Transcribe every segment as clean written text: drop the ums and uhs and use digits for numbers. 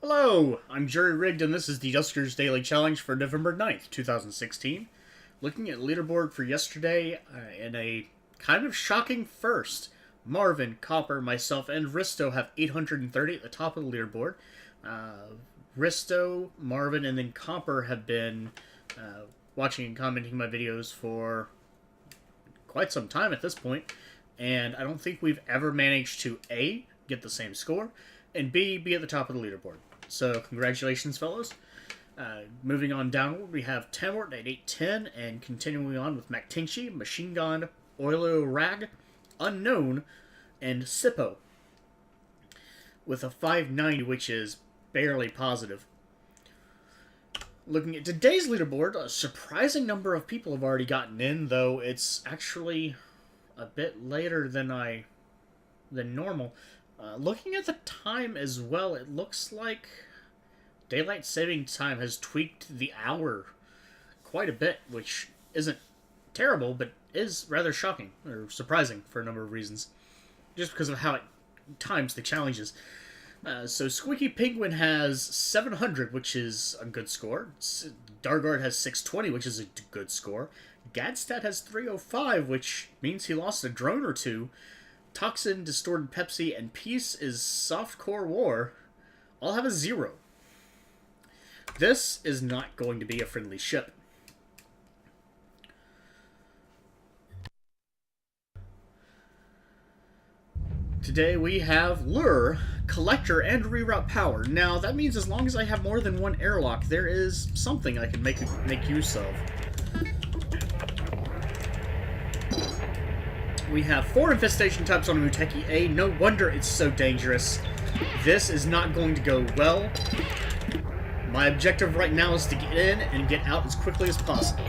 Hello, I'm Jerry Rigged, and this is the Duskers Daily Challenge for November 9th, 2016. Looking at leaderboard for yesterday, in a kind of shocking first, Marvin, Copper, myself, and Risto have 830 at the top of the leaderboard. Risto, Marvin, and then Copper have been watching and commenting my videos for quite some time at this point, and I don't think we've ever managed to A, get the same score, and B, be at the top of the leaderboard. So, congratulations, fellows. Moving on downward, we have Tamwart at 810, and continuing on with MacTinchi, Machine Gun, Oilo Rag, Unknown, and Sippo, with a 590, which is barely positive. Looking at today's leaderboard, a surprising number of people have already gotten in, though it's actually a bit later than normal. Looking at the time as well, it looks like Daylight Saving Time has tweaked the hour quite a bit, which isn't terrible, but is rather shocking, or surprising for a number of reasons, just because of how it times the challenges. So Squeaky Penguin has 700, which is a good score. Dargard has 620, which is a good score. Gadstat has 305, which means he lost a drone or two. Toxin, Distorted Pepsi, and Peace is Softcore War all have a 0. This is not going to be a friendly ship. Today we have Lure, Collector, and Reroute Power. Now, that means as long as I have more than one airlock, there is something I can make use of. We have 4 infestation types on Muteki A. No wonder it's so dangerous. This is not going to go well. My objective right now is to get in and get out as quickly as possible.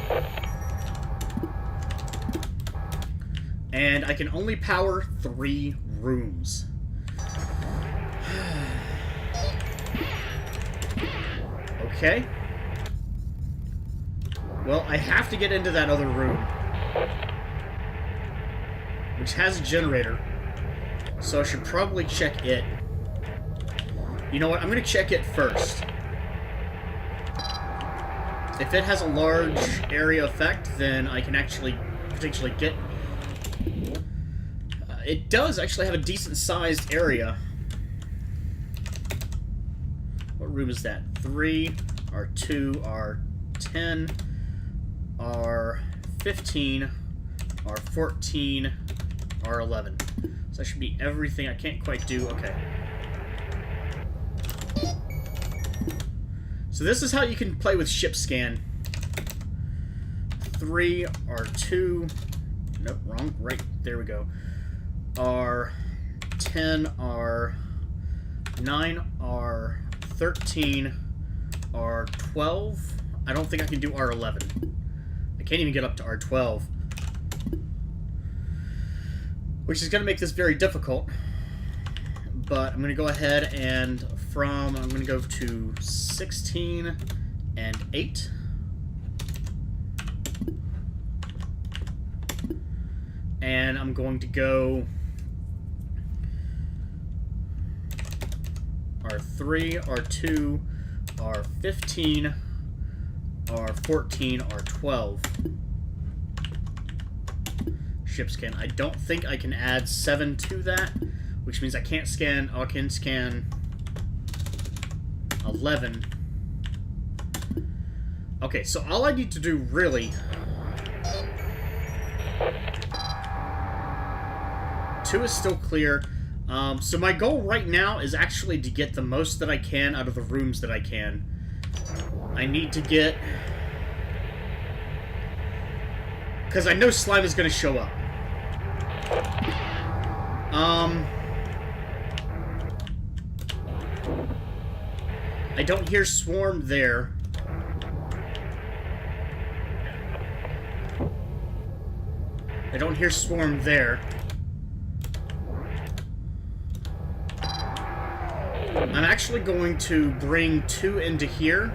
And I can only power 3 rooms. Okay. Well, I have to get into that other room, which has a generator, so I should probably check it. You know what? I'm going to check it first. If it has a large area effect, then I can actually potentially get... it does actually have a decent-sized area. What room is that? 3, R2, R10, R15, R14, R11. So that should be everything I can't quite do. Okay. So this is how you can play with ship scan. 3, R2. Nope, wrong. Right. There we go. R10, R9, R13, R12. I don't think I can do R11. I can't even get up to R12. Which is going to make this very difficult. But I'm going to go ahead and I'm going to go to 16 and 8. And I'm going to go R3, R2, R15, R14, R12. Ship scan. I don't think I can add 7 to that, which means I can't scan. I can scan 11. Okay, so all I need to do really... 2 is still clear. So my goal right now is actually to get the most that I can out of the rooms that I can. I need to get... because I know slime is going to show up. I don't hear swarm there. I don't hear swarm there. I'm actually going to bring 2 into here.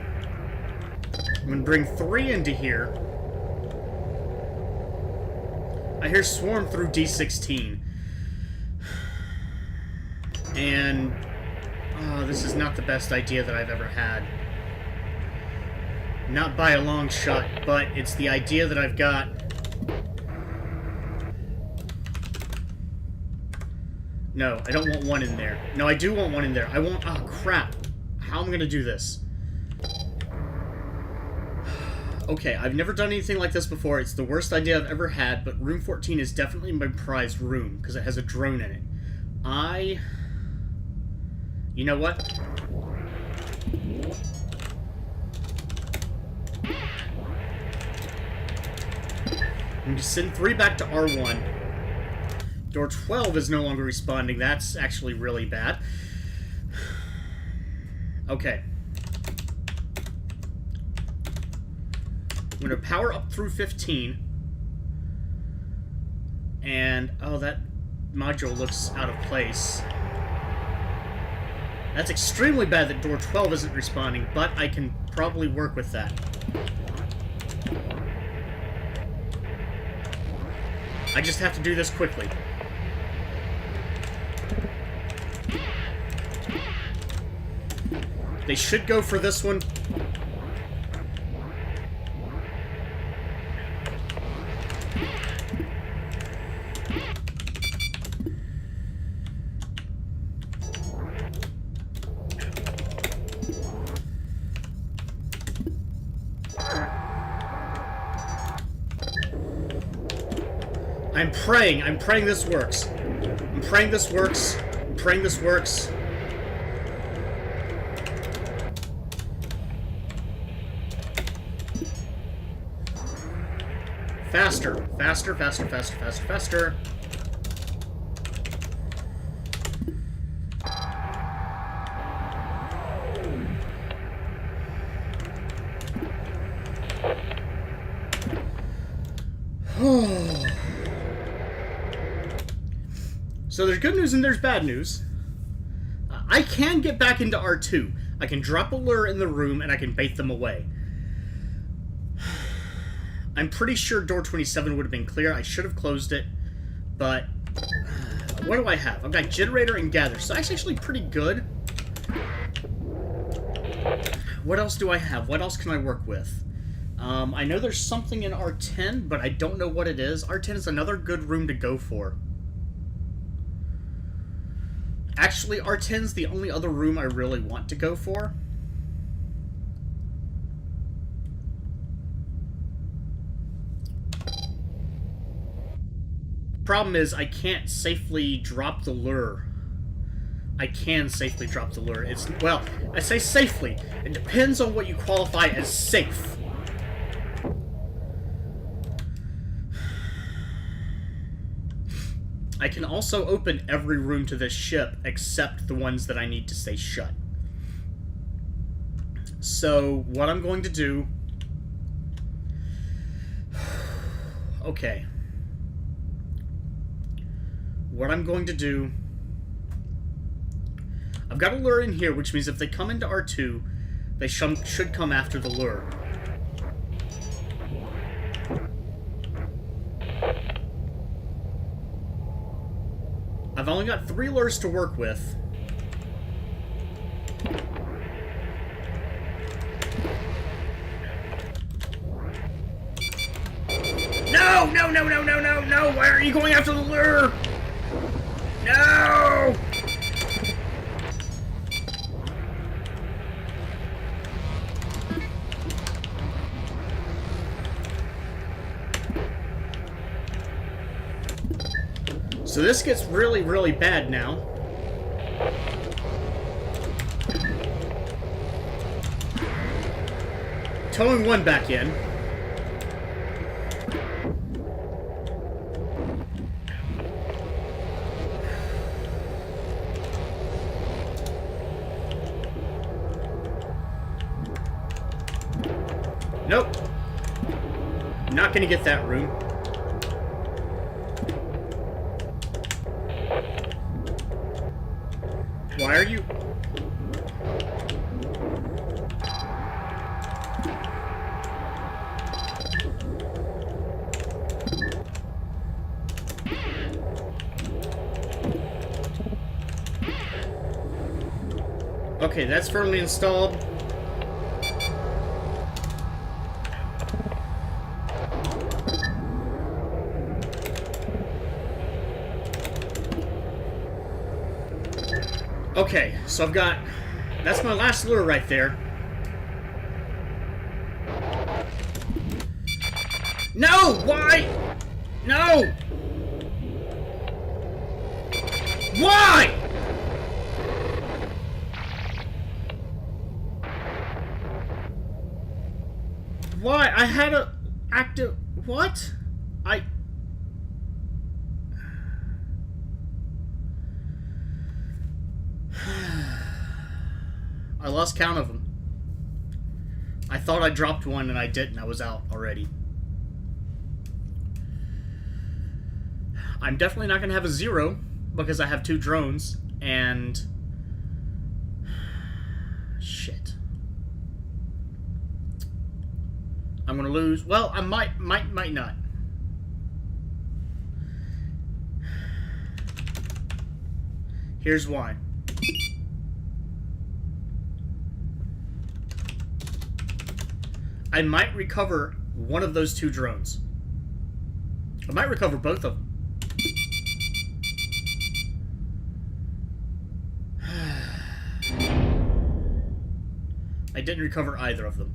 I'm going to bring 3 into here. I hear swarm through D16. And Oh, this is not the best idea that I've ever had. Not by a long shot, but it's the idea that I've got. No, I don't want one in there. No, I do want one in there. I want... Oh, crap. How am I going to do this? Okay, I've never done anything like this before. It's the worst idea I've ever had, but room 14 is definitely my prized room, because it has a drone in it. You know what? I'm going to send 3 back to R1. Door 12 is no longer responding. That's actually really bad. Okay. I'm going to power up through 15. And, oh, that module looks out of place. That's extremely bad that door 12 isn't responding, but I can probably work with that. I just have to do this quickly. They should go for this one. I'm praying this works. I'm praying this works. I'm praying this works. Faster. Faster, faster, faster, faster, faster. So there's good news and there's bad news. I can get back into R2. I can drop a lure in the room and I can bait them away. I'm pretty sure door 27 would have been clear. I should have closed it. But what do I have? I've got generator and gather. So that's actually pretty good. What else do I have? What else can I work with? I know there's something in R10, but I don't know what it is. R10 is another good room to go for. Actually, R10's the only other room I really want to go for. Problem is, I can't safely drop the lure. I can safely drop the lure. It's, well, I say safely. It depends on what you qualify as safe. I can also open every room to this ship except the ones that I need to stay shut. So, what I'm going to do... Okay. What I'm going to do... I've got a lure in here, which means if they come into R2, they should come after the lure. I've only got 3 lures to work with. No! No, no, no, no, no, no! Why are you going after the lure? No! So this gets really, really bad now. Towing 1 back in. Nope. Not gonna get that room. Why are you... Okay, that's firmly installed. Okay, so I've got... That's my last lure right there. No! Why? No! Why? Why? I had a active... What? I lost count of them. I thought I dropped one and I didn't. I was out already. I'm definitely not going to have a 0 because I have 2 drones and... Shit. I'm going to lose. Well, I might not. Here's why. I might recover one of those 2 drones. I might recover both of them. I didn't recover either of them.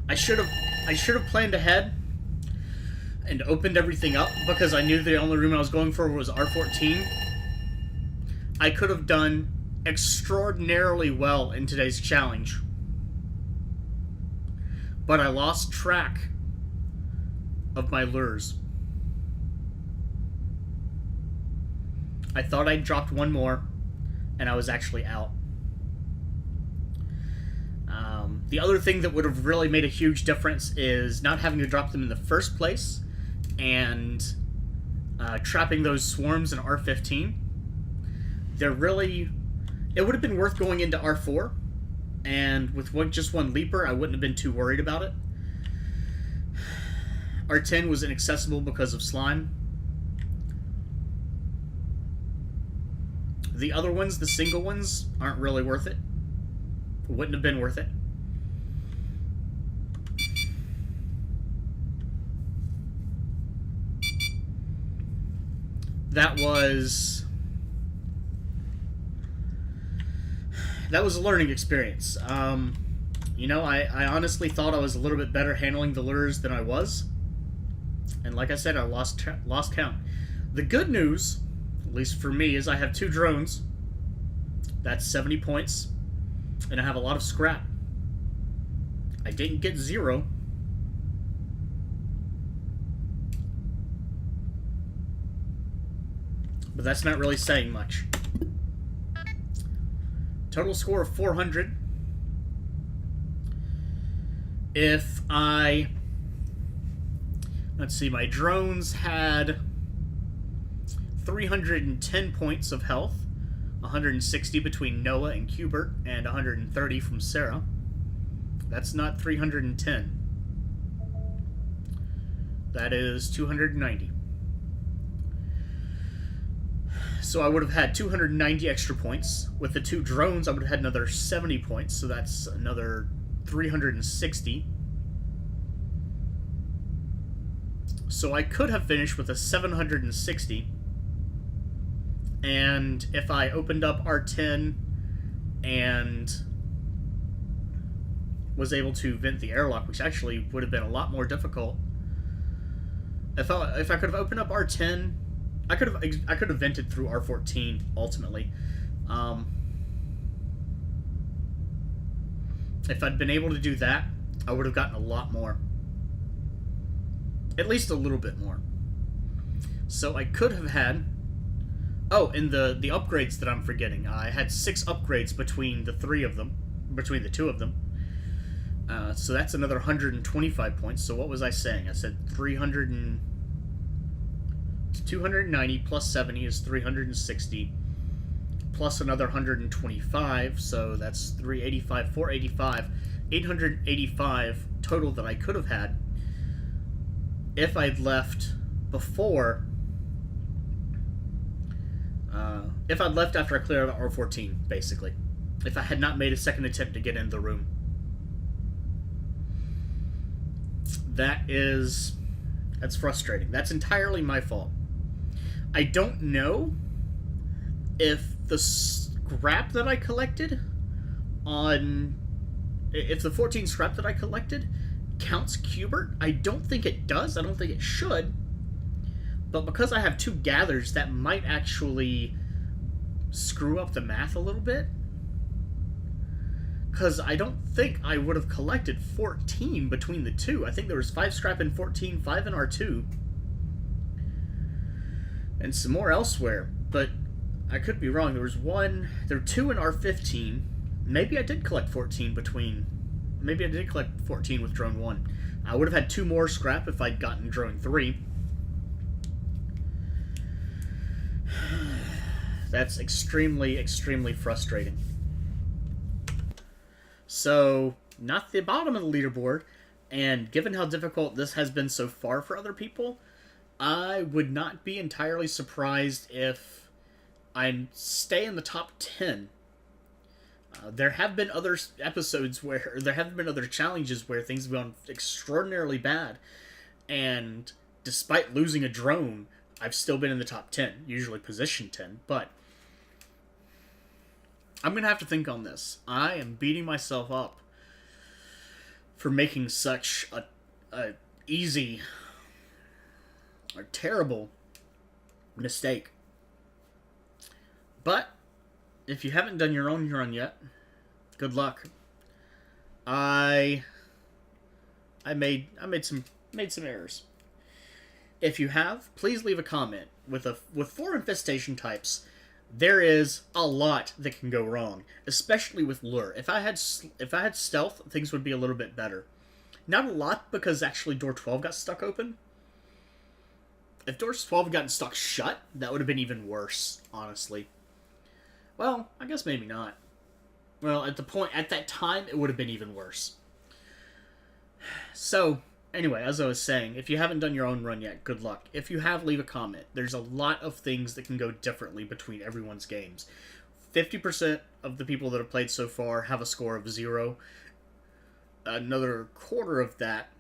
I should have planned ahead and opened everything up because I knew the only room I was going for was R14. I could have done extraordinarily well in today's challenge. But I lost track of my lures. I thought I'd dropped one more, and I was actually out. The other thing that would have really made a huge difference is not having to drop them in the first place and trapping those swarms in R15. They're really... It would have been worth going into R4, and with just one leaper, I wouldn't have been too worried about it. R10 was inaccessible because of slime. The other ones, the single ones, aren't really worth it. Wouldn't have been worth it. That was a learning experience. You know, I honestly thought I was a little bit better handling the lures than I was. And like I said, I lost count. The good news, at least for me, is I have 2 drones. That's 70 points. And I have a lot of scrap. I didn't get 0. But that's not really saying much. Total score of 400. If I... Let's see, my drones had 310 points of health. 160 between Noah and Cubert, and 130 from Sarah. That's not 310. That is 290. So I would have had 290 extra points. With the 2 drones, I would have had another 70 points, so that's another 360. So I could have finished with a 760. And if I opened up R10 and was able to vent the airlock, which actually would have been a lot more difficult. If I could have opened up R10, I could have vented through R14 ultimately. If I'd been able to do that, I would have gotten a lot more. At least a little bit more. So I could have had... Oh, and the upgrades that I'm forgetting. I had 6 upgrades between the 2 of them. So that's another 125 points. So what was I saying? I said 290 plus 70 is 360. Plus another 125, so that's 385, 485, 885 total that I could have had if I'd left before, if I'd left after I cleared out R14, basically. If I had not made a second attempt to get in the room. That's frustrating. That's entirely my fault. I don't know if the scrap that I collected if the 14 scrap that I collected counts Cubert. I don't think it does. I don't think it should. But because I have 2 gathers, that might actually screw up the math a little bit. Because I don't think I would have collected 14 between the 2. I think there was 5 scrap in 14, 5 in R2. And some more elsewhere. But I could be wrong. There were 2 in R15. Maybe I did collect 14 Maybe I did collect 14 with Drone 1. I would have had 2 more scrap if I'd gotten Drone 3. That's extremely, extremely frustrating. So, not the bottom of the leaderboard, and given how difficult this has been so far for other people, I would not be entirely surprised if I stay in the top 10. There have been other other challenges where things have gone extraordinarily bad, and despite losing a drone, I've still been in the top 10, usually position 10, but I'm going to have to think on this. I am beating myself up for making such a easy or terrible mistake. But if you haven't done your own run yet, good luck. I made some errors. If you have, please leave a comment. With 4 infestation types, there is a lot that can go wrong, especially with lure. If I had stealth, things would be a little bit better. Not a lot, because actually door 12 got stuck open. If door 12 had gotten stuck shut, that would have been even worse, honestly. Well, I guess maybe not. Well, at that time, it would have been even worse. So, anyway, as I was saying, if you haven't done your own run yet, good luck. If you have, leave a comment. There's a lot of things that can go differently between everyone's games. 50% of the people that have played so far have a score of 0. Another quarter of that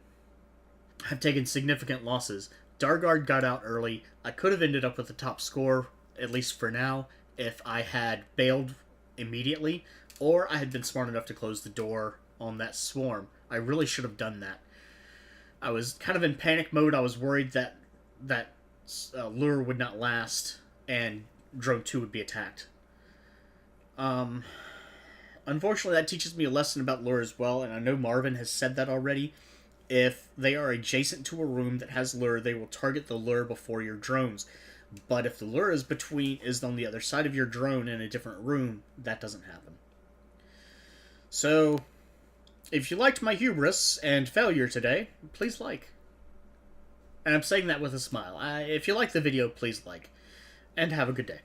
have taken significant losses. Dargard got out early. I could have ended up with the top score, at least for now, if I had bailed immediately, or I had been smart enough to close the door on that swarm. I really should have done that. I was kind of in panic mode. I was worried that lure would not last and drone 2 would be attacked. Unfortunately, that teaches me a lesson about lure as well, and I know Marvin has said that already. If they are adjacent to a room that has lure, they will target the lure before your drones. But if the lure is on the other side of your drone in a different room, that doesn't happen. So, if you liked my hubris and failure today, please like. And I'm saying that with a smile. If you like the video, please like. And have a good day.